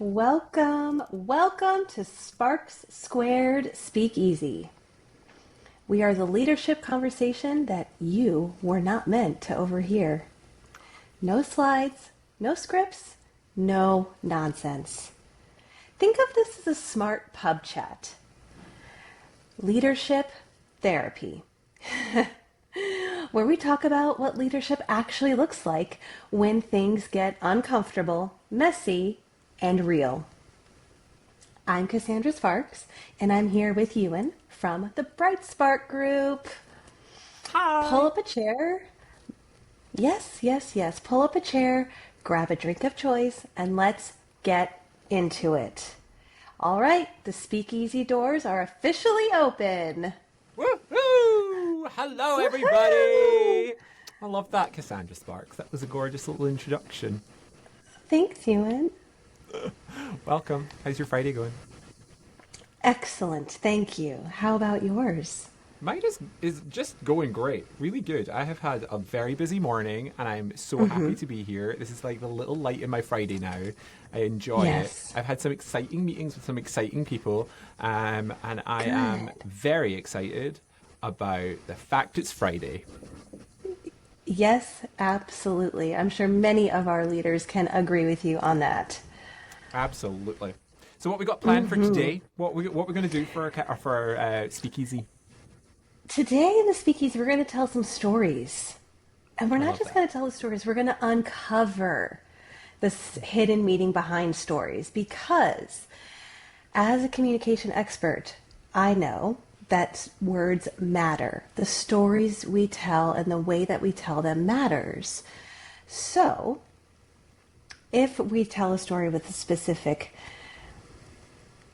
Welcome to Sparks Squared Speakeasy. We are the leadership conversation that you were not meant to overhear. No slides, no scripts, no nonsense. Think of this as a smart pub chat. Leadership therapy. Where we talk about what leadership actually looks like when things get uncomfortable, messy, and real. I'm Cassandra Sparks, and I'm here with Ewan from the Bright Spark group. Hi. Pull up a chair. Yes. Pull up a chair, grab a drink of choice, and let's get into it. All right, the speakeasy doors are officially open. Woohoo! Hello, everybody. I love that, Cassandra Sparks. That was a gorgeous little introduction. Thanks, Ewan. Welcome. How's your Friday going? Excellent, thank you. How about yours? Mine is just going great. Really good. I have had a very busy morning, and I'm so happy to be here. This is like the little light in my Friday now. I enjoy it. I've had some exciting meetings with some exciting people, and I am very excited about the fact it's Friday. Yes, absolutely. I'm sure many of our leaders can agree with you on that. Absolutely. So what we got planned for today? What we're going to do for our Speakeasy? Today in the Speakeasy, we're going to tell some stories. And we're not just going to tell the stories, we're going to uncover this hidden meaning behind stories. Because as a communication expert, I know that words matter. The stories we tell and the way that we tell them matters. So if we tell a story with a specific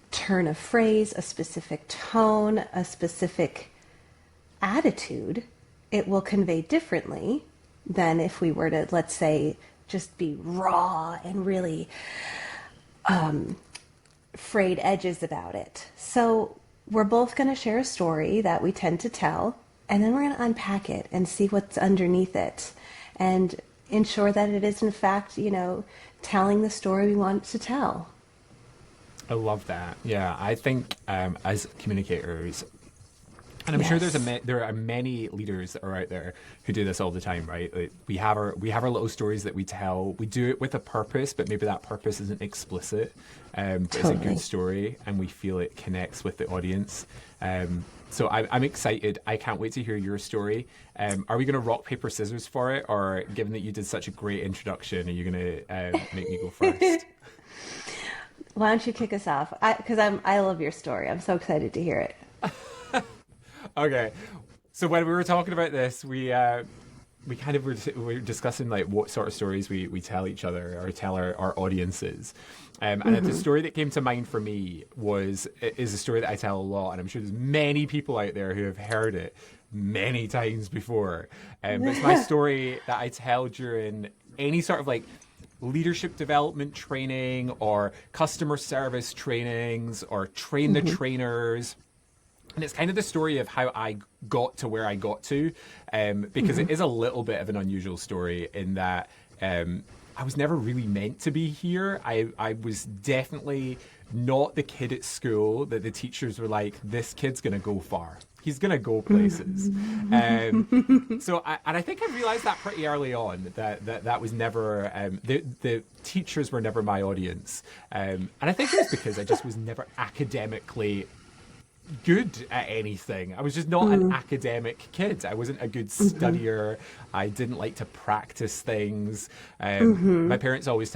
turn of phrase, a specific tone, a specific attitude, it will convey differently than if we were to, let's say, just be raw and really frayed edges about it. So we're both going to share a story that we tend to tell, and then we're going to unpack it and see what's underneath it and ensure that it is, in fact, telling the story we want to tell. I love that. Yeah, I think as communicators, and I'm sure there are many leaders that are out there who do this all the time, right? Like we have our little stories that we tell. We do it with a purpose, but maybe that purpose isn't explicit. But it's a good story, and we feel it connects with the audience. So I'm excited. I can't wait to hear your story. Are we going to rock, paper, scissors for it? Or given that you did such a great introduction, are you going to make me go first? Why don't you kick us off? Because I love your story. I'm so excited to hear it. Okay. So when we were talking about this, we kind of were discussing like what sort of stories we tell each other or tell our audiences. And the story that came to mind for me is a story that I tell a lot, and I'm sure there's many people out there who have heard it many times before. But it's my story that I tell during any sort of like leadership development training or customer service trainings or train the trainers. And it's kind of the story of how I got to where I got to, because it is a little bit of an unusual story in that I was never really meant to be here. I was definitely not the kid at school that the teachers were like, this kid's going to go far. He's going to go places. So I think I realized that pretty early on, that was never, the teachers were never my audience. And I think it was because I just was never academically good at anything. I was just not an academic kid. I wasn't a good studier. I didn't like to practice things. My parents always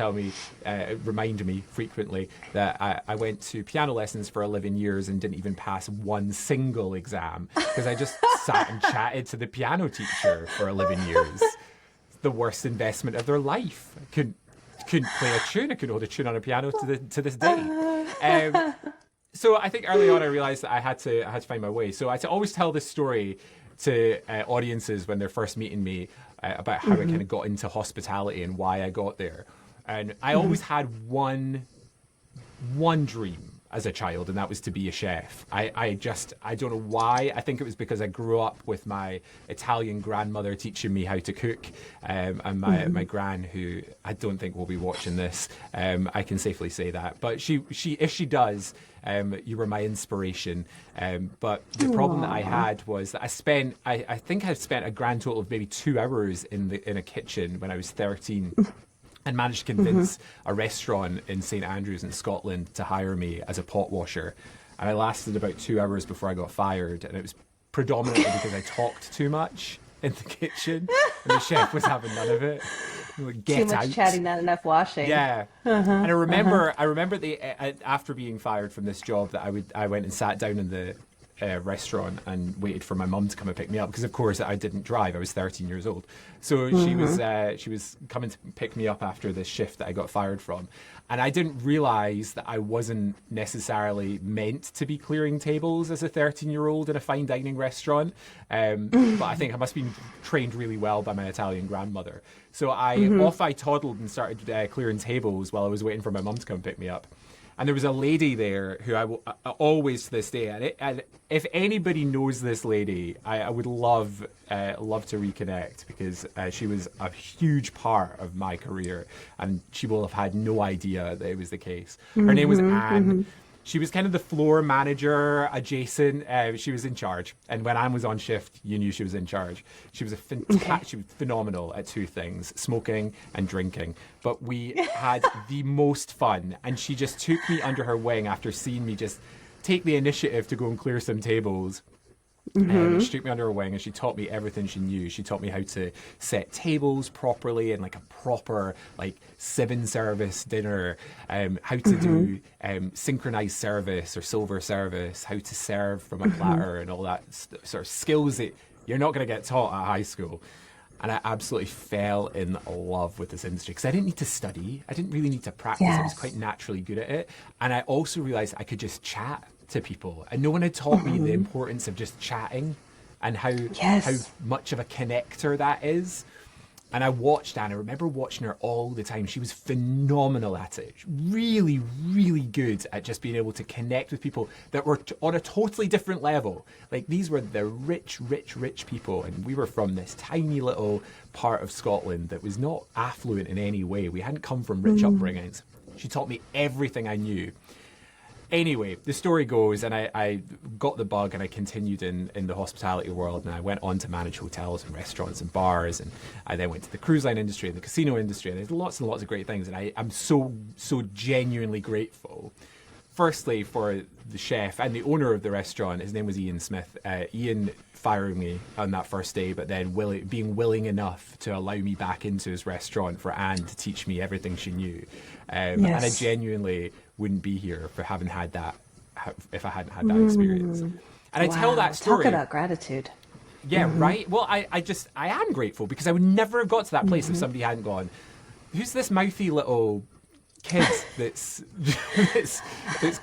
remind me frequently that I went to piano lessons for 11 years and didn't even pass one single exam because I just sat and chatted to the piano teacher for 11 years. The worst investment of their life. I couldn't play a tune. I couldn't hold a tune on a piano to this day. So I think early on I realized that I had to find my way. So I had to always tell this story to audiences when they're first meeting me about how I kind of got into hospitality and why I got there. And I always had one dream. as a child, and that was to be a chef. I don't know why. I think it was because I grew up with my Italian grandmother teaching me how to cook, and my gran, who I don't think will be watching this. I can safely say that, but she if she does, you were my inspiration. But the problem that I had was that I think I spent a grand total of maybe 2 hours in a kitchen when I was 13. And managed to convince a restaurant in St Andrews in Scotland to hire me as a pot washer. And I lasted about 2 hours before I got fired. And it was predominantly because I talked too much in the kitchen. And the chef was having none of it. Like, get Too much out. chatting, not enough washing. Yeah. And I remember after being fired from this job that I went and sat down in the restaurant and waited for my mum to come and pick me up, because of course I didn't drive. I was 13 years old, so she was coming to pick me up after this shift that I got fired from, and I didn't realize that I wasn't necessarily meant to be clearing tables as a 13-year-old in a fine dining restaurant, but I think I must have been trained really well by my Italian grandmother. So I toddled and started clearing tables while I was waiting for my mum to come pick me up. And there was a lady there who I always to this day, and if anybody knows this lady, I would love to reconnect, because she was a huge part of my career, and she will have had no idea that it was the case. Her name was Anne. She was kind of the floor manager adjacent. She was in charge. And when Anne was on shift, you knew she was in charge. She was she was phenomenal at 2 things, smoking and drinking. But we had the most fun. And she just took me under her wing after seeing me just take the initiative to go and clear some tables. She took me under her wing and she taught me everything she knew. She taught me how to set tables properly and like a proper 7-service dinner, how to do synchronized service or silver service, how to serve from a platter, and all that sort of skills that you're not going to get taught at high school. And I absolutely fell in love with this industry because I didn't need to study. I didn't really need to practice. I was quite naturally good at it. And I also realized I could just chat to people, and no one had taught me the importance of just chatting and how much of a connector that is. And I watched Anne. I remember watching her all the time. She was phenomenal at it. Really, really good at just being able to connect with people that were on a totally different level. Like, these were the rich, rich, rich people, and we were from this tiny little part of Scotland that was not affluent in any way. We hadn't come from rich upbringings. She taught me everything I knew. Anyway, the story goes, and I got the bug, and I continued in the hospitality world, and I went on to manage hotels and restaurants and bars, and I then went to the cruise line industry and the casino industry, and there's lots and lots of great things, and I'm so genuinely grateful. Firstly, for the chef and the owner of the restaurant. His name was Ian Smith. Ian firing me on that first day, but then being willing enough to allow me back into his restaurant for Anne to teach me everything she knew. And I genuinely wouldn't be here if I hadn't had that experience. And I tell that story. Talk about gratitude. Yeah, right. Well, I am grateful, because I would never have got to that place if somebody hadn't gone, who's this mouthy little kid that's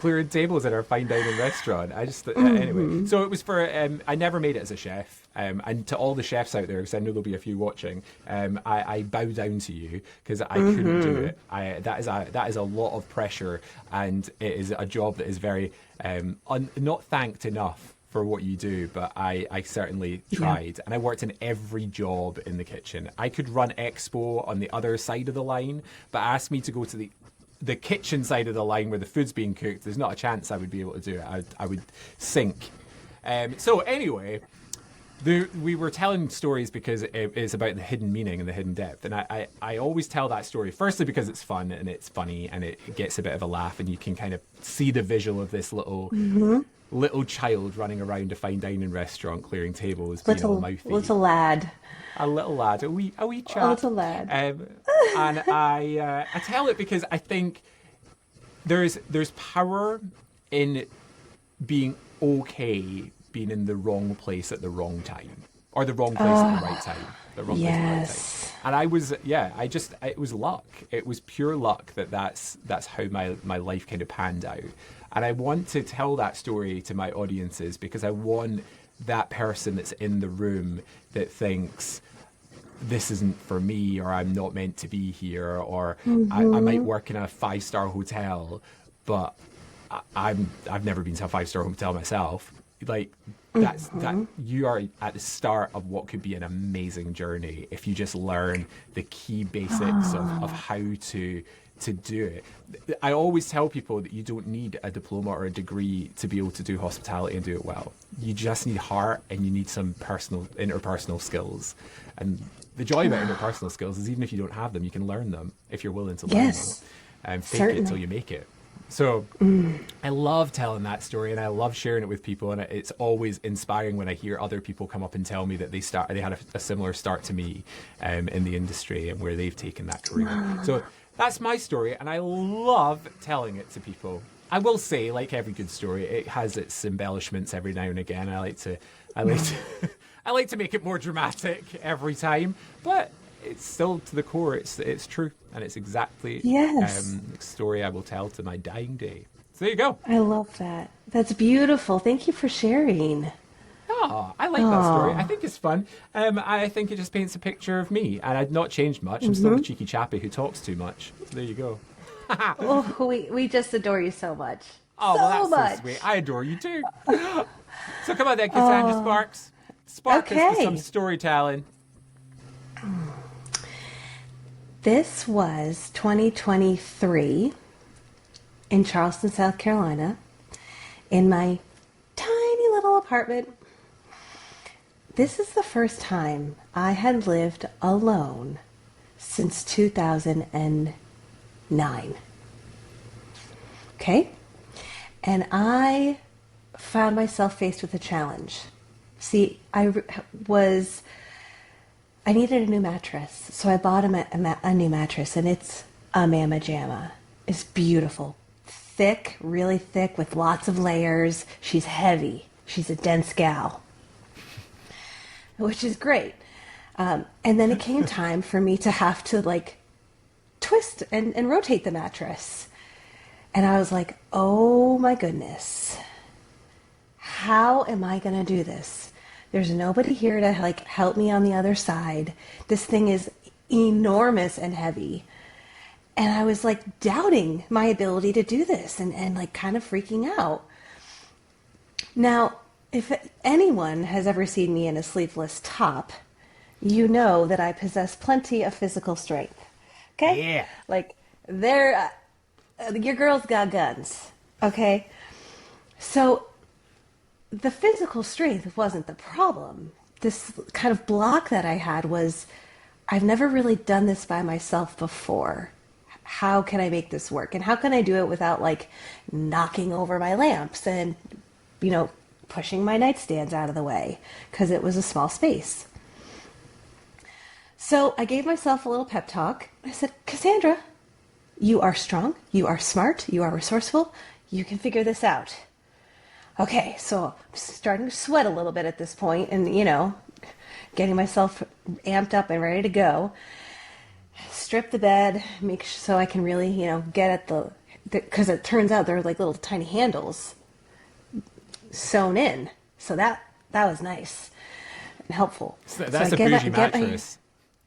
clearing tables at our fine dining restaurant? Anyway, so it was for I never made it as a chef, and to all the chefs out there, because I know there'll be a few watching, I bow down to you, because I couldn't do it. That is a lot of pressure, and it is a job that is very not thanked enough for what you do, but I certainly tried, and I worked in every job in the kitchen. I could run expo on the other side of the line, but ask me to go to the kitchen side of the line where the food's being cooked, there's not a chance I would be able to do it. I would sink. So anyway, we were telling stories because it is about the hidden meaning and the hidden depth, and I always tell that story firstly because it's fun and it's funny and it gets a bit of a laugh, and you can kind of see the visual of this little child running around a fine dining restaurant clearing tables, being all mouthy. Little lad. A little lad, a wee chap. A little lad. And I tell it because I think there's power in being okay being in the wrong place at the wrong time, or the wrong place at the right time. The wrong place at the right time. And I was, it was luck. It was pure luck that's how my life kind of panned out. And I want to tell that story to my audiences because I want that person that's in the room that thinks, this isn't for me, or I'm not meant to be here, or I might work in a 5-star hotel, but I've never been to a 5-star hotel myself. Like that you are at the start of what could be an amazing journey if you just learn the key basics of how to do it. I always tell people that you don't need a diploma or a degree to be able to do hospitality and do it well. You just need heart, and you need some interpersonal skills. And the joy about interpersonal skills is even if you don't have them, you can learn them if you're willing to learn them. And fake it till you make it. So I love telling that story, and I love sharing it with people, and it's always inspiring when I hear other people come up and tell me that they had a similar start to me in the industry and where they've taken that career. So that's my story, and I love telling it to people. I will say, like every good story, it has its embellishments every now and again. I like to I like to make it more dramatic every time, but it's still to the core. It's true, and it's exactly the story I will tell to my dying day. So there you go. I love that. That's beautiful. Thank you for sharing. Oh, I like that story. I think it's fun. I think it just paints a picture of me, and I've not changed much. I'm still the cheeky chappy who talks too much. So there you go. Oh, we just adore you so much. Oh, so well, that's much. so sweet. I adore you too. So come on then, Cassandra Sparks. Spark us with some storytelling. This was 2023 in Charleston, South Carolina, in my tiny little apartment. This is the first time I had lived alone since 2009. Okay? And I found myself faced with a challenge. See, I needed a new mattress, so I bought a new mattress, and it's a Mama Jamma. It's beautiful. Thick, really thick, with lots of layers. She's heavy. She's a dense gal, which is great. And then it came time for me to have to, like, twist and rotate the mattress. And I was like, oh my goodness. How am I going to do this? There's nobody here to like help me on the other side. This thing is enormous and heavy. And I was like doubting my ability to do this and like kind of freaking out. Now, if anyone has ever seen me in a sleeveless top, you know that I possess plenty of physical strength. Okay? Yeah. Like your girl's got guns. Okay? So the physical strength wasn't the problem. This kind of block that I had was, I've never really done this by myself before. How can I make this work? And how can I do it without like knocking over my lamps and, pushing my nightstands out of the way, because it was a small space. So I gave myself a little pep talk. I said, Cassandra, you are strong, you are smart, you are resourceful, you can figure this out. Okay, so I'm starting to sweat a little bit at this point and, getting myself amped up and ready to go. Strip the bed, so I can really, get at because it turns out there are like little tiny handles sewn in. So that was nice and helpful. So that's a bougie mattress.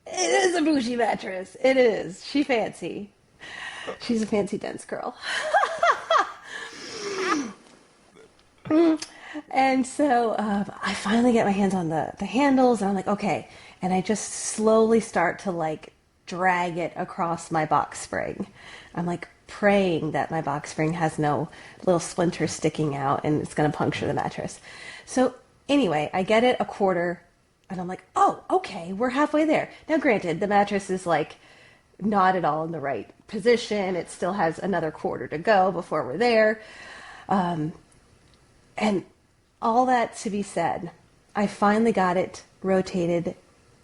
It is a bougie mattress. It is. She's fancy. She's a fancy dense girl. And so I finally get my hands on the handles, and I'm like, okay. And I just slowly start to like drag it across my box spring. I'm like praying that my box spring has no little splinters sticking out and it's going to puncture the mattress. So anyway, I get it a quarter, and I'm like, oh, okay, we're halfway there. Now granted, the mattress is like not at all in the right position. It still has another quarter to go before we're there. And all that to be said, I finally got it rotated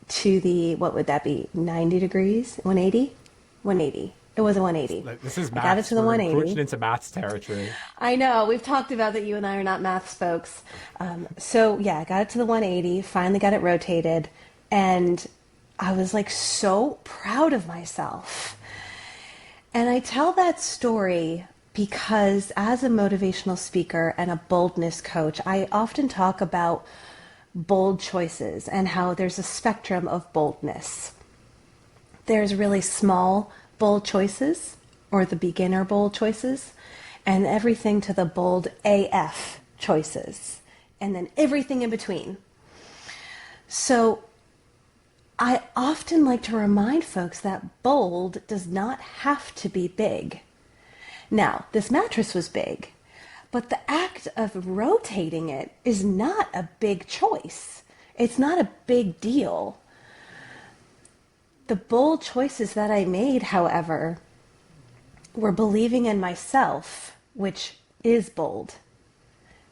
to the, what would that be, 90 degrees? 180? 180. It was a 180. This is maths. I got it to the 180. We're approaching into maths territory. I know. We've talked about that you and I are not maths folks. So, yeah, I got it to the 180, finally got it rotated, and I was, like, so proud of myself. And I tell that story because as a motivational speaker and a boldness coach, I often talk about bold choices and how there's a spectrum of boldness. There's really small, bold choices, or the beginner bold choices, and everything to the bold AF choices, and then everything in between. So I often like to remind folks that bold does not have to be big. Now, this mattress was big, but the act of rotating it is not a big choice. It's not a big deal. The bold choices that I made, however, were believing in myself, which is bold,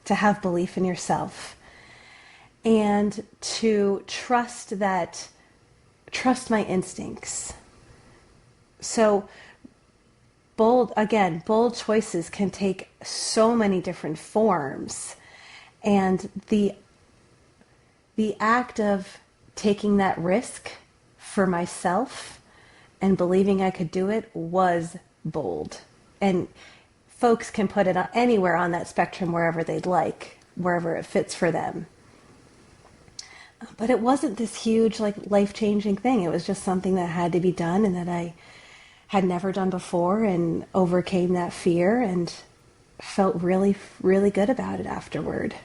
to have belief in yourself, and to trust my instincts. So bold choices can take so many different forms. And the act of taking that risk for myself and believing I could do it was bold. And folks can put it anywhere on that spectrum, wherever they'd like, wherever it fits for them. But it wasn't this huge, like, life-changing thing. It was just something that had to be done and that I had never done before, and overcame that fear and felt really, really good about it afterward.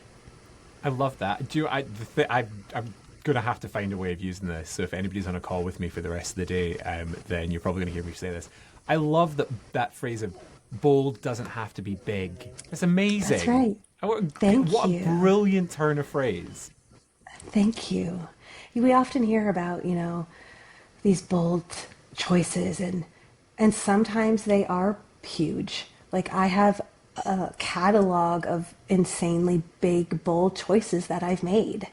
I love that. I'm going to have to find a way of using this. So if anybody's on a call with me for the rest of the day, then you're probably going to hear me say this. I love that phrase of bold doesn't have to be big. It's amazing. That's right. What a brilliant turn of phrase. Thank you. We often hear about, these bold choices, and sometimes they are huge. Like, I have a catalog of insanely big, bold choices that I've made,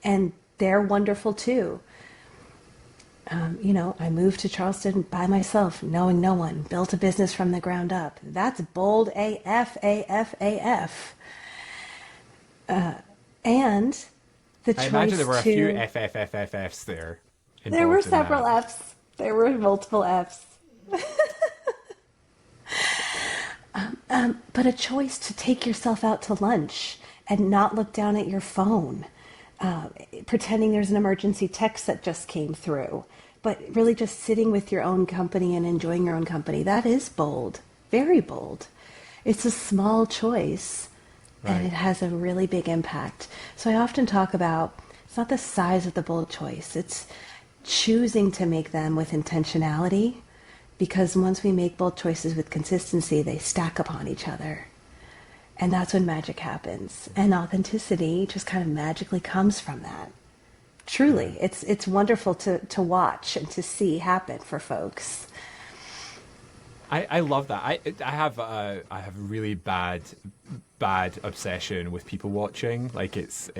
and they're wonderful too. I moved to Charleston by myself, knowing no one, built a business from the ground up. That's bold AF, AF, AF. And the choice I imagine there were a to... few FFFFFs there. There were several Fs. There were multiple Fs. But a choice to take yourself out to lunch and not look down at your phone, pretending there's an emergency text that just came through, but really just sitting with your own company and enjoying your own company. That is bold, very bold. It's a small choice, right, and it has a really big impact. So I often talk about, it's not the size of the bold choice, it's choosing to make them with intentionality, because once we make bold choices with consistency, they stack upon each other. And that's when magic happens. And authenticity just kind of magically comes from that. Truly, it's wonderful to watch and to see happen for folks. I love that. I have a really bad obsession with people watching. Like, it's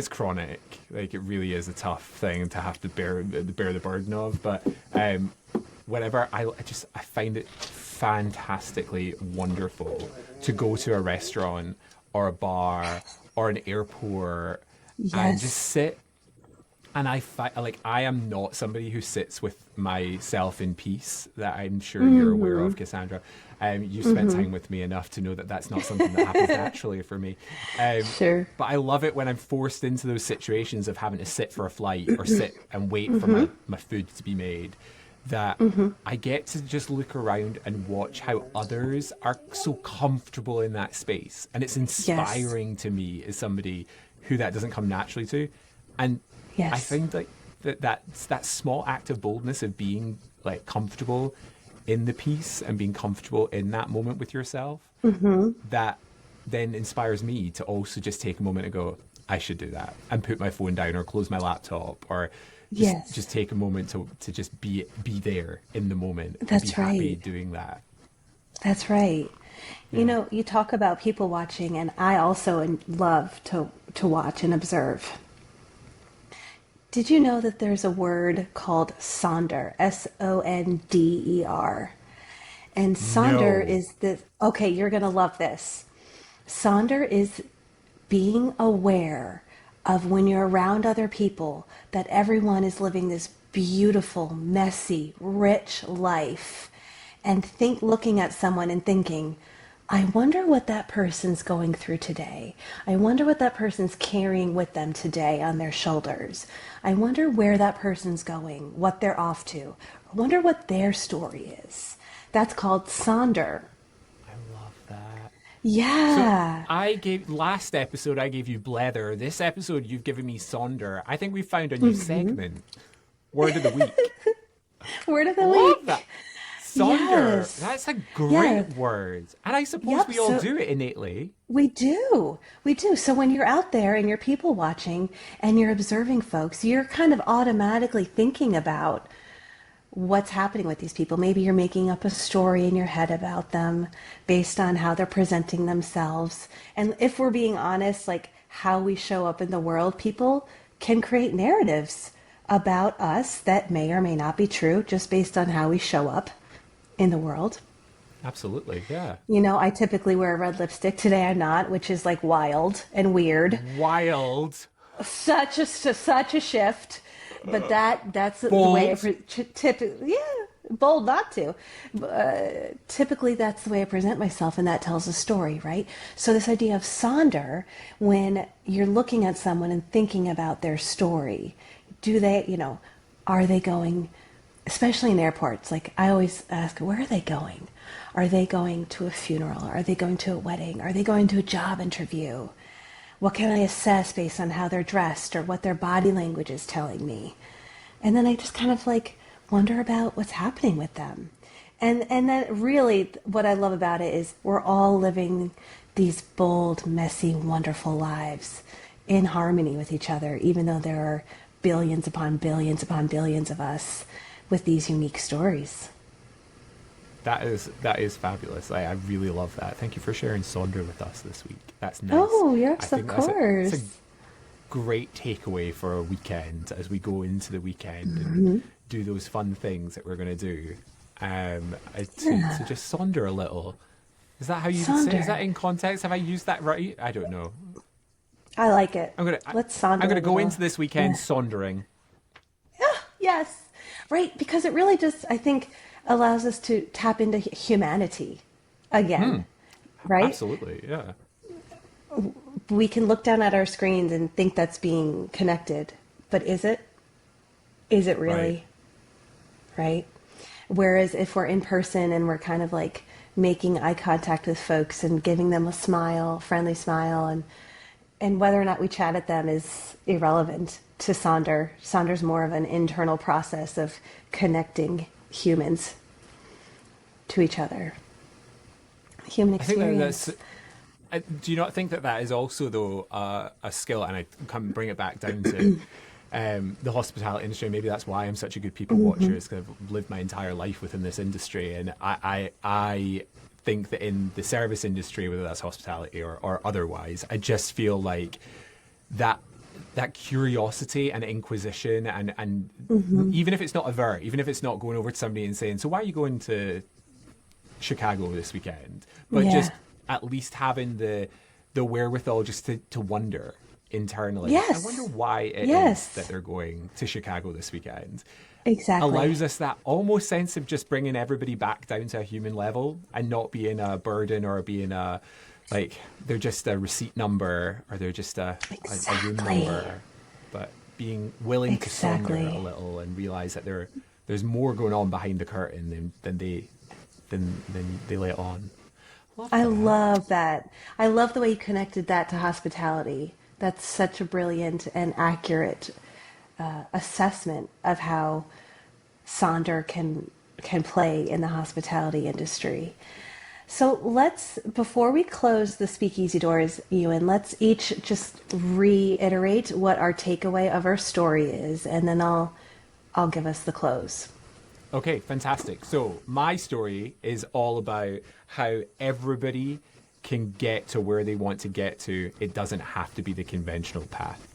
chronic. Like, it really is a tough thing to have to bear the burden of. But whenever I find it fantastically wonderful to go to a restaurant or a bar or an airport, yes, and just sit. And I am not somebody who sits with myself in peace, that I'm sure you're aware of, Cassandra. You've spent time with me enough to know that that's not something that happens naturally for me. Sure. But I love it when I'm forced into those situations of having to sit for a flight or sit and wait for my food to be made, that I get to just look around and watch how others are so comfortable in that space. And it's inspiring to me as somebody who that doesn't come naturally to. And yes, I think that small act of boldness of being like comfortable in the piece and being comfortable in that moment with yourself, that then inspires me to also just take a moment and go, I should do that, and put my phone down or close my laptop or just take a moment to just be there in the moment. That's and be right. happy doing that. That's right. Yeah. You talk about people watching, and I also love to watch and observe. Did you know that there's a word called Sonder, Sonder? And Sonder is this, okay, you're going to love this. Sonder is being aware of, when you're around other people, that everyone is living this beautiful, messy, rich life, and looking at someone and thinking, I wonder what that person's going through today. I wonder what that person's carrying with them today on their shoulders. I wonder where that person's going, what they're off to. I wonder what their story is. That's called Sonder. I So Yeah. last episode I gave you Blether. This episode you've given me Sonder. I think we've found a new segment. Word of the week. Word of the Love that. week. Sonder. Yes. That's a Yeah. great word. And I suppose Yep. we all So do it innately. we do. We do. So when you're out there and you're people watching and you're observing folks, you're kind of automatically thinking about what's happening with these people. Maybe you're making up a story in your head about them based on how they're presenting themselves. And if we're being honest, like how we show up in the world, people can create narratives about us that may or may not be true just based on how we show up in the world. Absolutely, yeah. You know, I typically wear red lipstick. Today I'm not, which is like wild and weird. Wild. Such a shift. But that's the way I Bold. typically, yeah, bold not to. Typically, that's the way I present myself, and that tells a story, right? So this idea of Sonder, when you're looking at someone and thinking about their story, do they, are they going, especially in airports, like I always ask, where are they going? Are they going to a funeral? Are they going to a wedding? Are they going to a job interview? What can I assess based on how they're dressed or what their body language is telling me? And then I just kind of like wonder about what's happening with them. And then really what I love about it is we're all living these bold, messy, wonderful lives in harmony with each other, even though there are billions upon billions upon billions of us with these unique stories. That is fabulous. I really love that. Thank you for sharing Sonder with us this week. That's nice. Oh, I yes, of think course. that's a great takeaway for a weekend as we go into the weekend and do those fun things that we're going to do. To just Sonder a little. Is that how you say? Is Sonder. that in context? Have I used that right? I don't know. I like it. I'm Let's Sonder gonna a go little. into this weekend Yeah. sondering. Yes, right, because it really just, I think, allows us to tap into humanity again, right? Absolutely, yeah. We can look down at our screens and think that's being connected, but is it? Is it really? Right? Whereas if we're in person and we're kind of like making eye contact with folks and giving them a smile, friendly smile, and whether or not we chat at them is irrelevant to Sonder. Sonder's more of an internal process of connecting humans to each other. Human I think experience. that's. Do you not think that is also though a skill? And I can bring it back down to the hospitality industry. Maybe that's why I'm such a good people watcher. Is because I've lived my entire life within this industry, and I think that in the service industry, whether that's hospitality or otherwise, I just feel like that curiosity and inquisition and even if it's not overt, even if it's not going over to somebody and saying, so why are you going to Chicago this weekend? But Yeah. just at least having the wherewithal just to wonder internally. Yes. I wonder why it Yes. is that they're going to Chicago this weekend. Exactly. Allows us that almost sense of just bringing everybody back down to a human level and not being a burden or being a like they're just a receipt number or they're just a room Exactly. number, but being willing Exactly. to sonder a little and realize that there's more going on behind the curtain than they let on. Love I that. love that. I love the way you connected that to hospitality. That's such a brilliant and accurate assessment of how Sonder can play in the hospitality industry. So before we close the speakeasy doors, Ewan, let's each just reiterate what our takeaway of our story is, and then I'll give us the close. Okay, fantastic. So my story is all about how everybody can get to where they want to get to. It doesn't have to be the conventional path.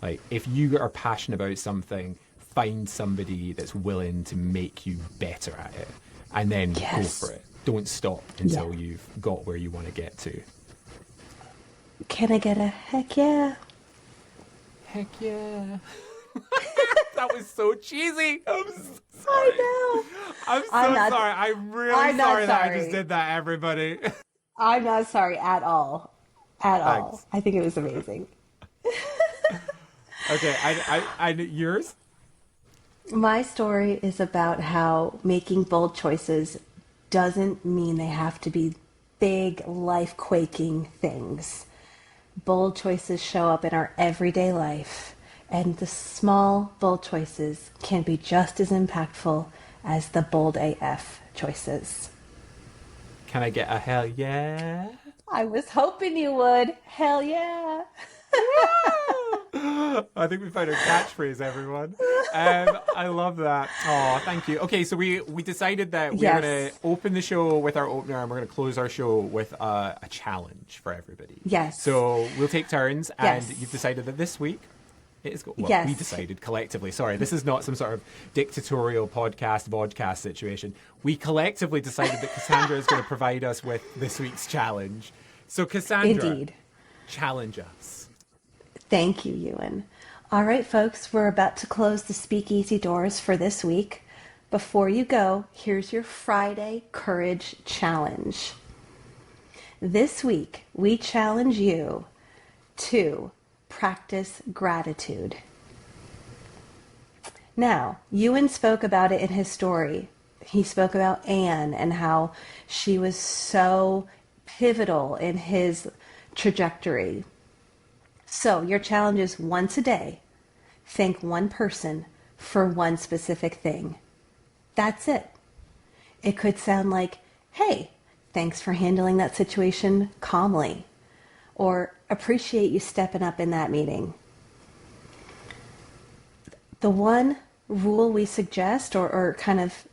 Like if you are passionate about something, find somebody that's willing to make you better at it and then go Yes. for it. Don't stop until you've got where you want to get to. Can I get a heck yeah? Heck yeah. That was so cheesy. I'm so sorry. I know. I'm so I'm not- sorry. I'm really I'm not sorry that I just sorry. did that, everybody. I'm not sorry at all. At all. Thanks. I think it was amazing. Okay, I yours? My story is about how making bold choices doesn't mean they have to be big life-quaking things. Bold choices show up in our everyday life, and the small, bold choices can be just as impactful as the bold AF choices. Can I get a hell yeah? I was hoping you would. Hell yeah. I think we found our catchphrase, everyone. I love that. Oh, thank you. Okay, so we decided that we're going to Yes. open the show with our opener and we're going to close our show with a challenge for everybody. Yes. So we'll take turns, and Yes. you've decided that this week it is. Well, Yes. we decided collectively. Sorry, this is not some sort of dictatorial vodcast situation. We collectively decided that Cassandra is going to provide us with this week's challenge. So, Cassandra, Indeed. challenge us. Thank you, Ewan. All right, folks, we're about to close the Speakeasy doors for this week. Before you go, here's your Friday Courage Challenge. This week, we challenge you to practice gratitude. Now, Ewan spoke about it in his story. He spoke about Anne and how she was so pivotal in his trajectory. So your challenge is once a day, thank one person for one specific thing. That's it. It could sound like, hey, thanks for handling that situation calmly, or appreciate you stepping up in that meeting. The one rule we suggest, or kind of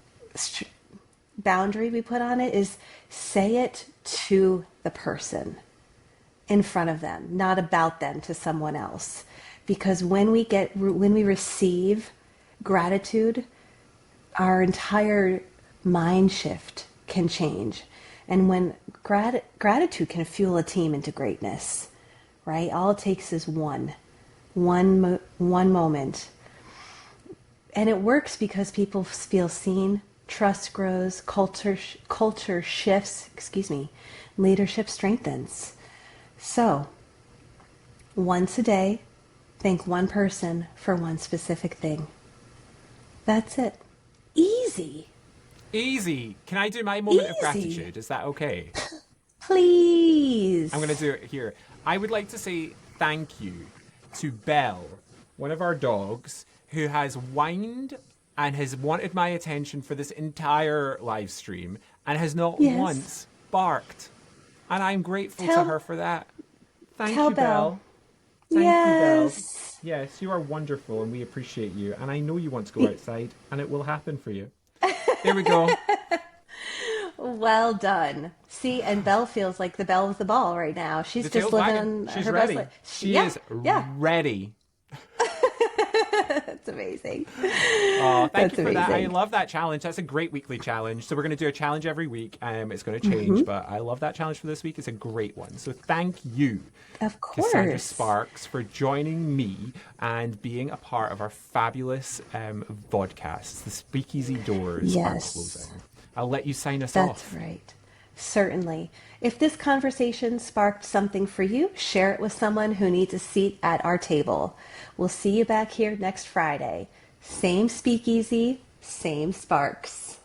boundary we put on it, is say it to the person in front of them, not about them to someone else. Because when we receive gratitude, our entire mind shift can change. And when gratitude can fuel a team into greatness, right? All it takes is one moment. And it works because people feel seen, trust grows, culture shifts, leadership strengthens. So, once a day, thank one person for one specific thing. That's it. Easy. Easy. Can I do my moment of Easy. gratitude? Is that okay? Please. I'm going to do it here. I would like to say thank you to Belle, one of our dogs, who has whined and has wanted my attention for this entire live stream and has not Yes. once barked. And I'm grateful to Tell- her for that. Thank tell you, Belle. Belle. Thank you, Yes. Belle. Yes, you are wonderful and we appreciate you. And I know you want to go outside and it will happen for you. There we go. Well done. See, and Belle feels like the belle with the ball right now. She's The just tail's living wagging. She's her ready. best life. She is ready. That's amazing. Oh, thank That's you for that. I amazing. love that challenge. That's a great weekly challenge. So we're going to do a challenge every week. It's going to change, but I love that challenge for this week. It's a great one. So thank you, Of Cassandra course. Sparks, for joining me and being a part of our fabulous vodcasts. The Speakeasy doors are Yes. closing. I'll let you sign us That's off. right. Certainly. If this conversation sparked something for you, share it with someone who needs a seat at our table. We'll see you back here next Friday. Same Speakeasy, same Sparks.